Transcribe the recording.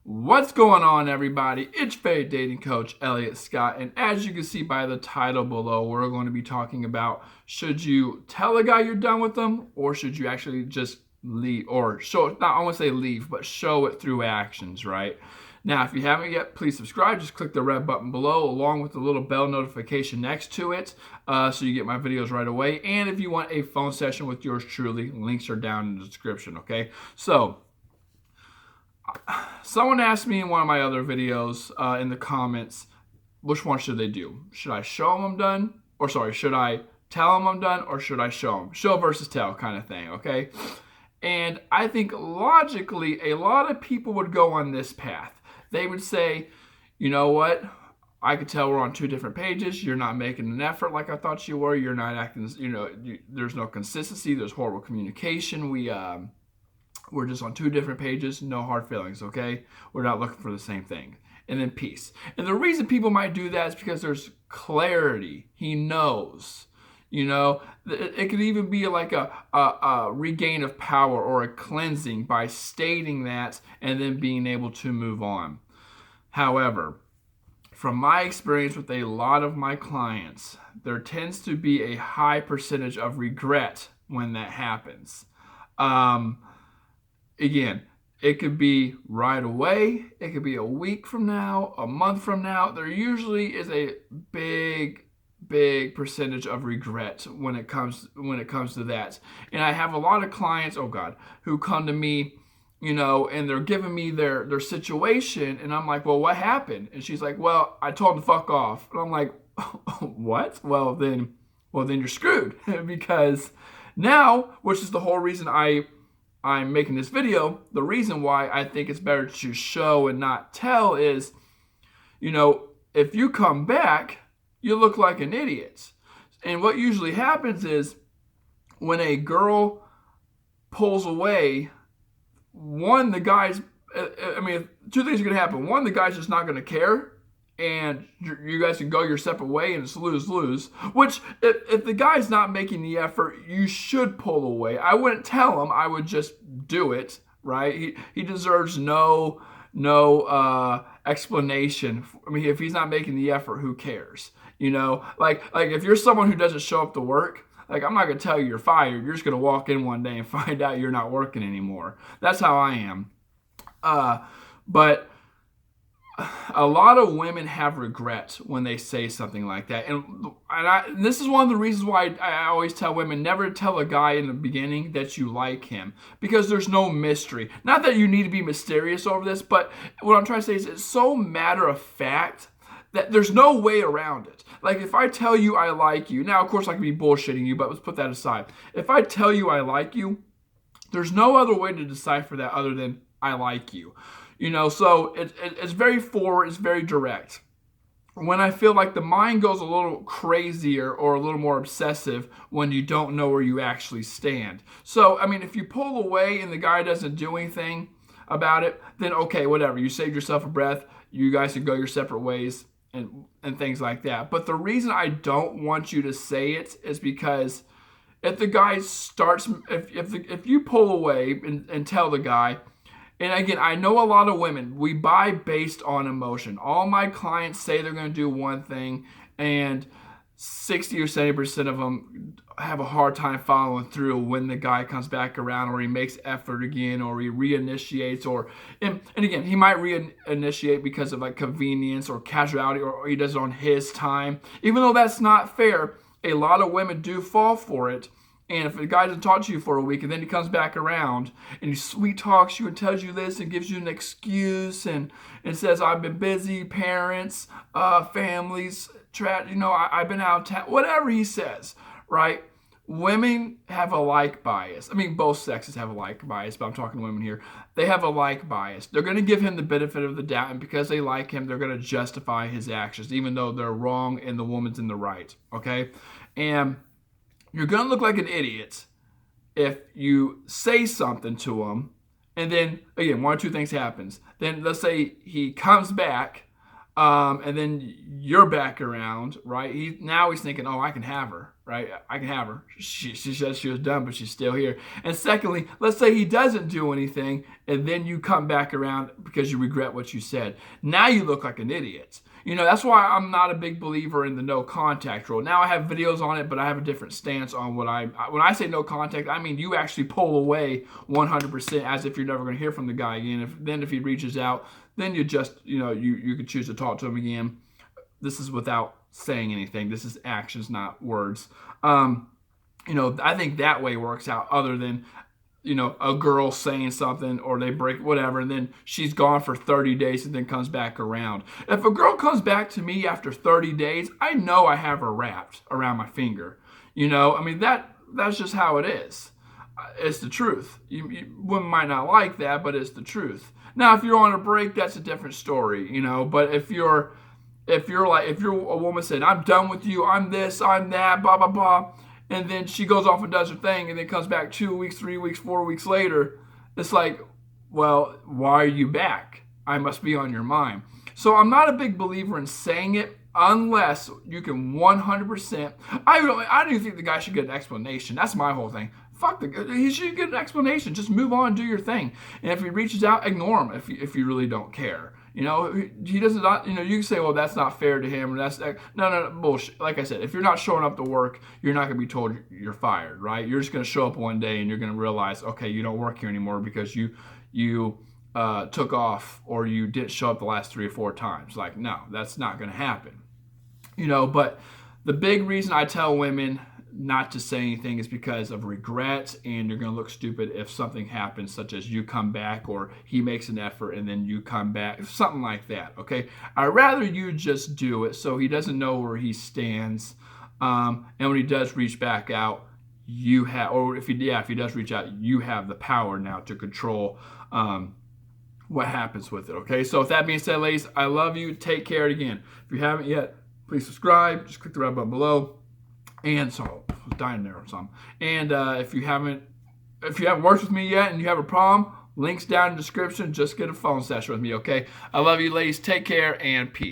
What's going on, everybody? It's Fade Dating Coach Elliott Scott, and as you can see by the title below, we're going to be talking about should you tell a guy you're done with them, or should you actually just leave, or show it, not I want to say leave, but show it through actions, right? Now, if you haven't yet, please subscribe. Just click the red button below along with the little bell notification next to it so you get my videos right away. And if you want a phone session with yours truly, links are down in the description, okay? So, someone asked me in one of my other videos in the comments, which one should they do? Should I show them I'm done? Or sorry, should I tell them I'm done? Or should I show them? Show versus tell kind of thing, okay? And I think logically, a lot of people would go on this path. They would say, you know what? I could tell we're on two different pages. You're not making an effort like I thought you were. You're not acting, there's no consistency. There's horrible communication. We're just on two different pages, no hard feelings, okay? We're not looking for the same thing. And then peace. And the reason people might do that is because there's clarity. He knows. You know, it could even be like a regain of power or a cleansing by stating that and then being able to move on. However, from my experience with a lot of my clients, there tends to be a high percentage of regret when that happens. Again, it could be right away. It could be a week from now, a month from now. There usually is a big percentage of regret when it comes to that. And I have a lot of clients, who come to me, and they're giving me their situation, and I'm like, well, what happened? And she's like, well, I told him to fuck off. And I'm like, what? Well, then you're screwed because now, which is the whole reason I'm making this video, the reason why I think it's better to show and not tell is, if you come back, you look like an idiot. And what usually happens is when a girl pulls away, two things are going to happen. One, the guy's just not going to care, and you guys can go your separate way, and it's lose-lose. Which, if the guy's not making the effort, you should pull away. I wouldn't tell him. I would just do it, right? He deserves no explanation. If he's not making the effort, who cares? Like if you're someone who doesn't show up to work, like I'm not going to tell you you're fired. You're just going to walk in one day and find out you're not working anymore. That's how I am. But a lot of women have regret when they say something like that. And this is one of the reasons why I always tell women never tell a guy in the beginning that you like him, because there's no mystery. Not that you need to be mysterious over this, but what I'm trying to say is it's so matter of fact that there's no way around it. Like if I tell you I like you, now of course I could be bullshitting you, but let's put that aside. If I tell you I like you, there's no other way to decipher that other than I like you. So it's very forward, it's very direct. When I feel like the mind goes a little crazier or a little more obsessive when you don't know where you actually stand. So, if you pull away and the guy doesn't do anything about it, then okay, whatever. You saved yourself a breath. You guys can go your separate ways and things like that. But the reason I don't want you to say it is because if the guy starts, if you pull away and tell the guy, and again, I know a lot of women, we buy based on emotion. All my clients say they're going to do one thing, and 60 or 70% of them have a hard time following through when the guy comes back around, or he makes effort again, or he reinitiates, and again, he might reinitiate because of like convenience or casuality, or he does it on his time. Even though that's not fair, a lot of women do fall for it. And if the guy doesn't talk to you for a week and then he comes back around and he sweet talks you and tells you this and gives you an excuse and says, I've been busy, parents, families, I've been out of town, whatever he says, right? Women have a like bias. Both sexes have a like bias, but I'm talking to women here. They have a like bias. They're going to give him the benefit of the doubt, and because they like him, they're going to justify his actions, even though they're wrong and the woman's in the right, okay? And you're going to look like an idiot if you say something to him, and then, again, one or two things happens. Then let's say he comes back, and then you're back around, right? Now he's thinking, oh, I can have her, right? I can have her. She says she was done, but she's still here. And secondly, let's say he doesn't do anything, and then you come back around because you regret what you said. Now you look like an idiot. That's why I'm not a big believer in the no contact rule. Now I have videos on it, but I have a different stance on when I say no contact, I mean you actually pull away 100% as if you're never going to hear from the guy again. If he reaches out, then you just, you could choose to talk to him again. This is without saying anything. This is actions, not words. I think that way works out other than, a girl saying something or they break whatever and then she's gone for 30 days and then comes back around. If a girl comes back to me after 30 days, I know I have her wrapped around my finger. That's just how it is. It's the truth. Women might not like that, but it's the truth. Now, if you're on a break, that's a different story, but if you're a woman saying, I'm done with you, I'm this, I'm that, blah, blah, blah, and then she goes off and does her thing and then comes back 2 weeks, 3 weeks, 4 weeks later, it's like, well, why are you back? I must be on your mind. So I'm not a big believer in saying it unless you can 100%. I don't even think the guy should get an explanation. That's my whole thing. He should get an explanation. Just move on, do your thing. And if he reaches out, ignore him if you really don't care. He doesn't. You can say, well, that's not fair to him. No, bullshit. Like I said, if you're not showing up to work, you're not going to be told you're fired, right? You're just going to show up one day and you're going to realize, okay, you don't work here anymore because you took off or you didn't show up the last 3 or 4 times. Like, no, that's not going to happen. But the big reason I tell women not to say anything is because of regret, and you're going to look stupid if something happens, such as you come back or he makes an effort and then you come back, something like that, okay? I'd rather you just do it so he doesn't know where he stands, and when he does reach back out, you have, or if he does reach out, you have the power now to control what happens with it, okay? So with that being said, ladies, I love you. Take care. Again, if you haven't yet, please subscribe. Just click the red button below. And so, I was dying there or something. And if you haven't worked with me yet and you have a problem, links down in the description. Just get a phone session with me, okay? I love you, ladies. Take care and peace.